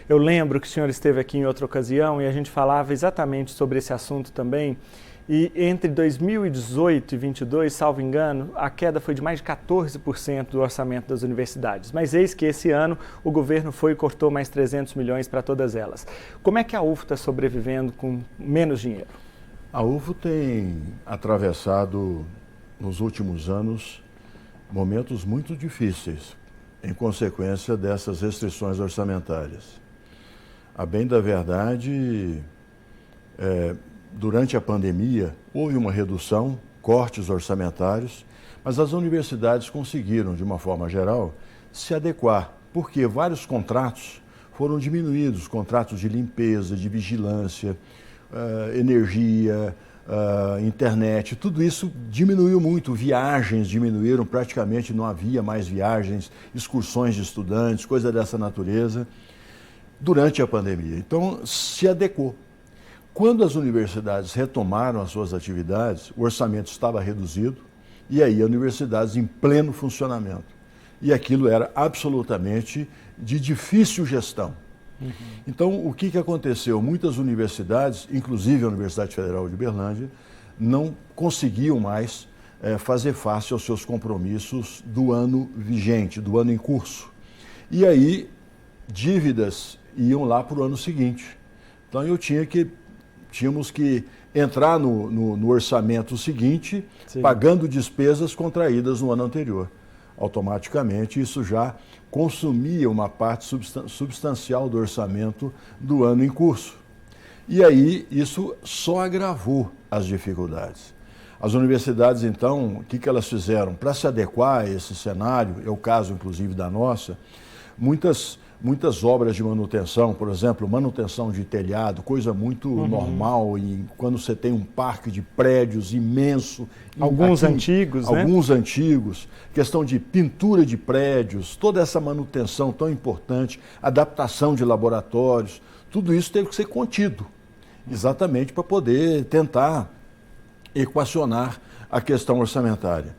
Eu lembro que o senhor esteve aqui em outra ocasião e a gente falava exatamente sobre esse assunto também. E entre 2018 e 2022, salvo engano, a queda foi de mais de 14% do orçamento das universidades. Mas eis que esse ano o governo foi e cortou mais 300 milhões para todas elas. Como é que a UFO está sobrevivendo com menos dinheiro? A UFO tem atravessado nos últimos anos momentos muito difíceis em consequência dessas restrições orçamentárias. A bem da verdade, durante a pandemia, houve uma redução, cortes orçamentários, mas as universidades conseguiram, de uma forma geral, se adequar, porque vários contratos foram diminuídos, contratos de limpeza, de vigilância, energia, internet, tudo isso diminuiu muito, viagens diminuíram, praticamente não havia mais viagens, excursões de estudantes, coisa dessa natureza, durante a pandemia. Então, se adequou. Quando as universidades retomaram as suas atividades, o orçamento estava reduzido e aí as universidades em pleno funcionamento. E aquilo era absolutamente de difícil gestão. Então, o que aconteceu? Muitas universidades, inclusive a Universidade Federal de Uberlândia, não conseguiam mais fazer face aos seus compromissos do ano vigente, do ano em curso. E aí, dívidas iam lá para o ano seguinte. Então, tínhamos que entrar no orçamento seguinte, sim, pagando despesas contraídas no ano anterior. Automaticamente, isso já consumia uma parte substancial do orçamento do ano em curso. E aí, isso só agravou as dificuldades. As universidades, então, o que elas fizeram? Para se adequar a esse cenário, é o caso, inclusive, da nossa, muitas obras de manutenção, por exemplo, manutenção de telhado, coisa muito normal, e quando você tem um parque de prédios imenso. Alguns antigos, né? Alguns antigos, questão de pintura de prédios, toda essa manutenção tão importante, adaptação de laboratórios, tudo isso teve que ser contido, exatamente para poder tentar equacionar a questão orçamentária.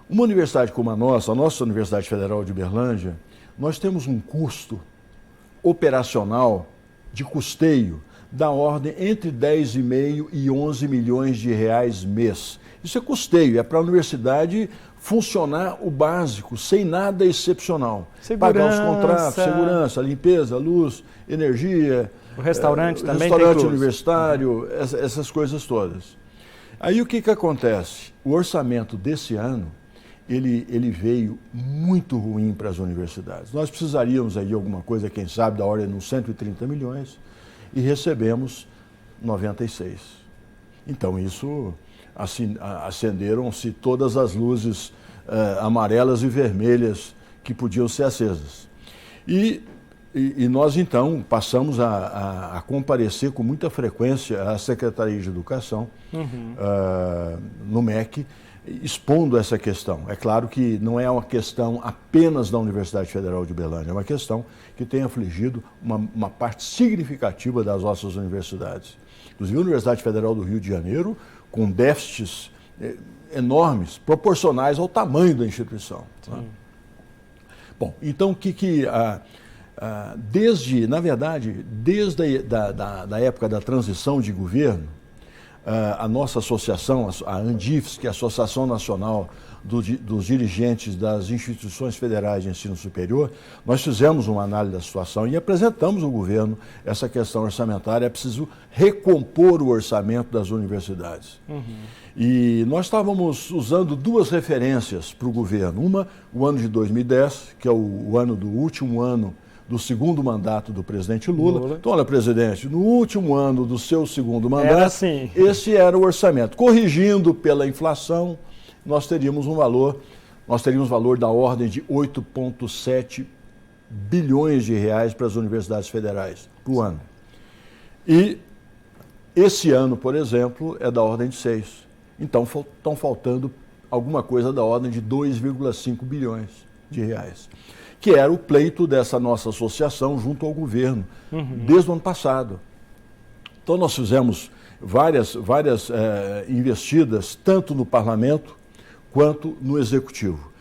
Uma universidade como a nossa Universidade Federal de Uberlândia, nós temos um custo operacional de custeio da ordem entre 10,5 e 11 milhões de reais mês. Isso é custeio, é para a universidade funcionar o básico, sem nada excepcional. Pagar os contratos, segurança, limpeza, luz, energia, o restaurante também restaurante tem universitário, essas coisas todas. Aí o que acontece? O orçamento desse ano, ele veio muito ruim para as universidades. Nós precisaríamos aí de alguma coisa, quem sabe, da ordem de uns 130 milhões e recebemos 96. Então, isso, acenderam-se todas as luzes amarelas e vermelhas que podiam ser acesas. E nós, então, passamos a comparecer com muita frequência à Secretaria de Educação, no MEC, expondo essa questão. É claro que não é uma questão apenas da Universidade Federal de Uberlândia, é uma questão que tem afligido uma parte significativa das nossas universidades. Inclusive a Universidade Federal do Rio de Janeiro, com déficits enormes, proporcionais ao tamanho da instituição. Né? Bom, então desde a época da transição de governo, a nossa associação, a ANDIFES, que é a Associação Nacional dos Dirigentes das Instituições Federais de Ensino Superior, nós fizemos uma análise da situação e apresentamos ao governo essa questão orçamentária. É preciso recompor o orçamento das universidades. E nós estávamos usando duas referências para o governo. Uma, o ano de 2010, que é o ano do último ano do segundo mandato do presidente Lula. Então, olha, presidente, no último ano do seu segundo mandato, esse era o orçamento. Corrigindo pela inflação, nós teríamos valor da ordem de 8,7 bilhões de reais para as universidades federais por ano. E esse ano, por exemplo, é da ordem de 6. Então, estão faltando alguma coisa da ordem de 2,5 bilhões de reais. Que era o pleito dessa nossa associação junto ao governo, desde o ano passado. Então, nós fizemos várias investidas, tanto no Parlamento quanto no Executivo.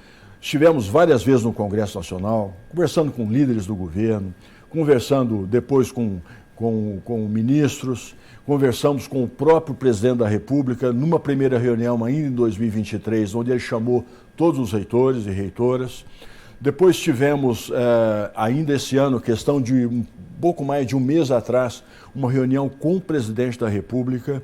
Estivemos várias vezes no Congresso Nacional, conversando com líderes do governo, conversando depois com ministros, conversamos com o próprio presidente da República, numa primeira reunião ainda em 2023, onde ele chamou todos os reitores e reitoras. Depois tivemos, ainda esse ano, questão de um pouco mais de um mês atrás, uma reunião com o presidente da República,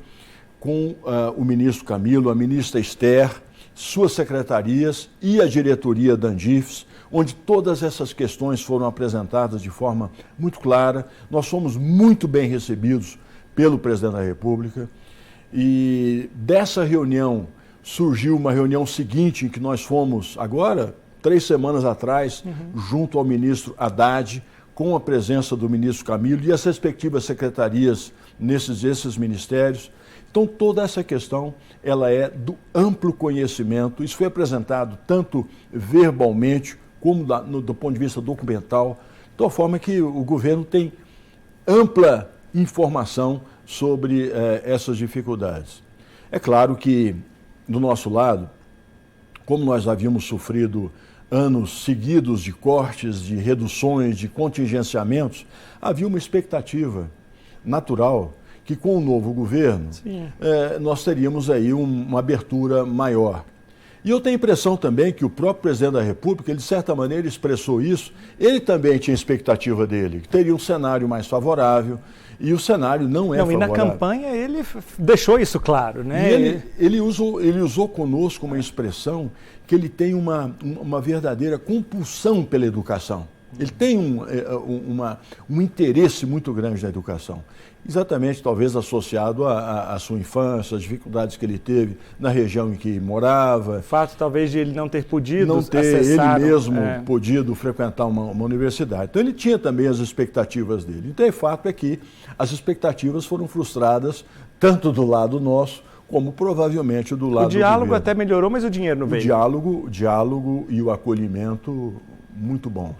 com o ministro Camilo, a ministra Esther, suas secretarias e a diretoria da Andifes, onde todas essas questões foram apresentadas de forma muito clara. Nós fomos muito bem recebidos pelo presidente da República e dessa reunião surgiu uma reunião seguinte em que nós fomos agora, 3 semanas atrás, junto ao ministro Haddad, com a presença do ministro Camilo e as respectivas secretarias nesses ministérios. Então, toda essa questão, ela é do amplo conhecimento. Isso foi apresentado tanto verbalmente como do ponto de vista documental, de tal forma que o governo tem ampla informação sobre essas dificuldades. É claro que, do nosso lado, como nós havíamos sofrido anos seguidos de cortes, de reduções, de contingenciamentos, havia uma expectativa natural que com o novo governo nós teríamos aí uma abertura maior. E eu tenho a impressão também que o próprio presidente da República, ele de certa maneira expressou isso, ele também tinha expectativa dele, que teria um cenário mais favorável, e o cenário não é favorável. E na campanha ele deixou isso claro, né? E ele usou conosco uma expressão que ele tem uma verdadeira compulsão pela educação. Ele tem um interesse muito grande na educação, exatamente talvez associado à sua infância, às dificuldades que ele teve na região em que morava. O fato talvez de ele não ter podido acessar, ele mesmo podido frequentar uma universidade. Então ele tinha também as expectativas dele. Então o fato é que as expectativas foram frustradas tanto do lado nosso como provavelmente do lado do governo. O diálogo até melhorou, mas o dinheiro não veio. O diálogo e o acolhimento muito bons.